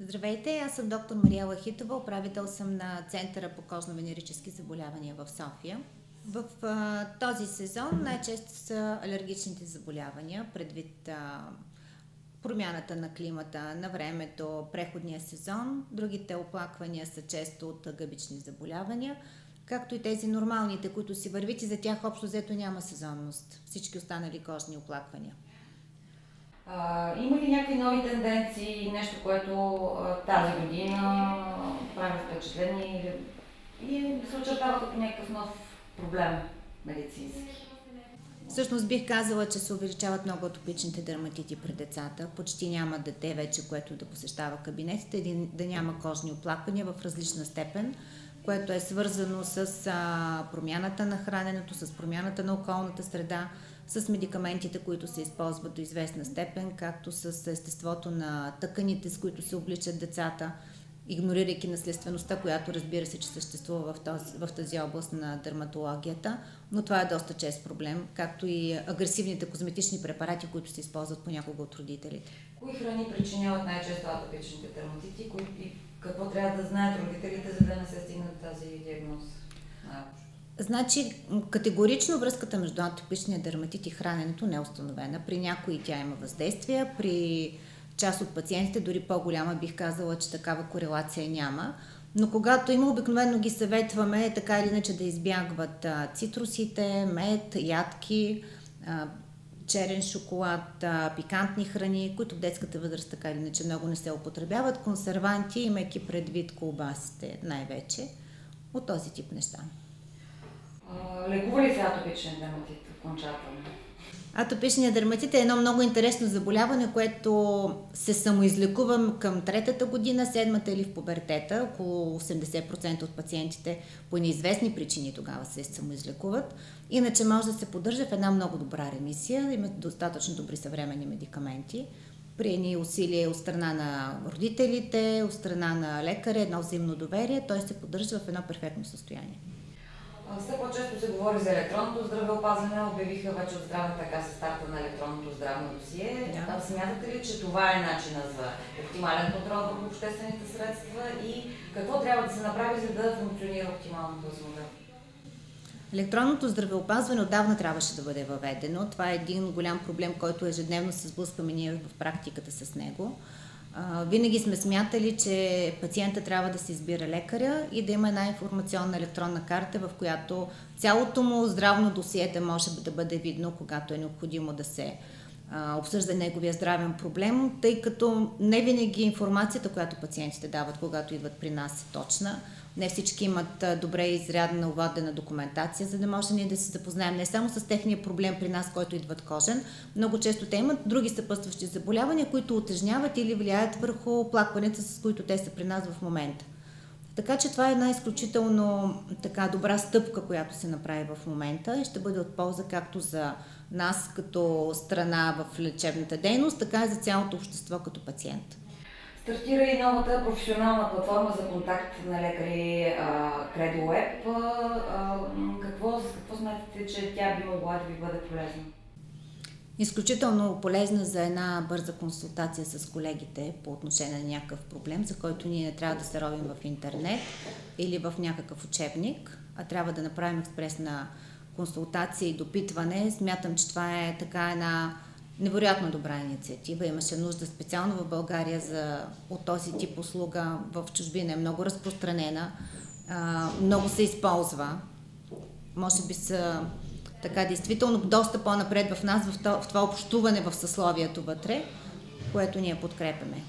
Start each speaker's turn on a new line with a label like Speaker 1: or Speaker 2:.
Speaker 1: Здравейте, аз съм доктор Мария Лахитова, управител съм на Центъра по кожно-венерически заболявания в София. В този сезон най-често са алергичните заболявания, предвид промяната на климата, на времето, преходния сезон. Другите оплаквания са често от гъбични заболявания, както и тези нормалните, които си вървят и за тях общо взето няма сезонност. Всички останали кожни оплаквания.
Speaker 2: Има ли някакви нови тенденции, нещо, което тази година прави впечатление или се очертава като някакъв нов проблем медицински?
Speaker 1: Всъщност бих казала, че се увеличават много атопичните дерматити при децата. Почти няма дете вече, което да посещава кабинетите, да няма кожни оплаквания в различна степен, което е свързано с промяната на храненето, с промяната на околната среда, с медикаментите, които се използват до известна степен, както с естеството на тъканите, с които се обличат децата, игнорирайки наследствеността, която разбира се, че съществува в тази област на дерматологията, но това е доста чест проблем, както и агресивните козметични препарати, които се използват понякога от родителите.
Speaker 2: Кои храни причиняват най-често атопичните дерматити и какво трябва да знаят родителите, за да не се стигне до тази диагноза?
Speaker 1: Значи, категорично връзката между атопичния дерматит и храненето не е установена. При някои тя има въздействие, при част от пациентите, дори по-голяма, бих казала, че такава корелация няма. Но когато има, обикновено ги съветваме така или иначе да избягват цитрусите, мед, ядки, черен шоколад, пикантни храни, които в детската възраст така или иначе много не се употребяват, консерванти, имайки предвид колбасите най-вече, от този тип неща.
Speaker 2: Лекува ли се атопичен дерматит окончателно?
Speaker 1: Атопичният дерматит е едно много интересно заболяване, което се самоизлекува към 3-та година, 7-та или в пубертета. Около 80% от пациентите по неизвестни причини тогава се самоизлекуват. Иначе може да се поддържа в една много добра ремисия, има достатъчно добри съвременни медикаменти. При едни усилия от страна на родителите, от страна на лекаря, едно взаимно доверие, той се поддържа в едно перфектно състояние.
Speaker 2: Все по-често се говори за електронното здравеопазване. Обявиха вече от Здравната каса старта на електронното здравно досие. Да. Смятате ли, че това е начинът за оптимален контрол върху обществените средства и какво трябва да се направи, за да функционира оптимално този модел?
Speaker 1: Електронното здравеопазване отдавна трябваше да бъде въведено. Това е един голям проблем, който ежедневно се сблъскваме ние в практиката с него. Винаги сме смятали, че пациента трябва да се избира лекаря и да има една информационна електронна карта, в която цялото му здравно досие да може да бъде видно, когато е необходимо да се обсъжда неговия здравен проблем, тъй като не винаги информацията, която пациентите дават, когато идват при нас, е точна. Не всички имат добре изрядна уводена документация, за да може ние да се запознаем не само с техния проблем при нас, който идват кожен. Много често те имат други съпътстващи заболявания, които утежняват или влияят върху оплакванията, с които те са при нас в момента. Така че това е една изключително добра стъпка, която се направи в момента и ще бъде от полза както за нас като страна в лечебната дейност, така и за цялото общество като пациент.
Speaker 2: Стартира и новата професионална платформа за контакт на лекари CredoWeb. Какво смятате, че тя би могла да ви бъде полезна?
Speaker 1: Изключително полезна за една бърза консултация с колегите по отношение на някакъв проблем, за който ние не трябва да се ровим в интернет или в някакъв учебник, а трябва да направим експресна консултация и допитване. Смятам, че това е една невероятно добра инициатива. Имаше нужда специално в България от този тип услуга. В чужбина е много разпространена, много се използва. Може би са действително доста по-напред в нас, в това общуване в съсловието вътре, което ние подкрепяме.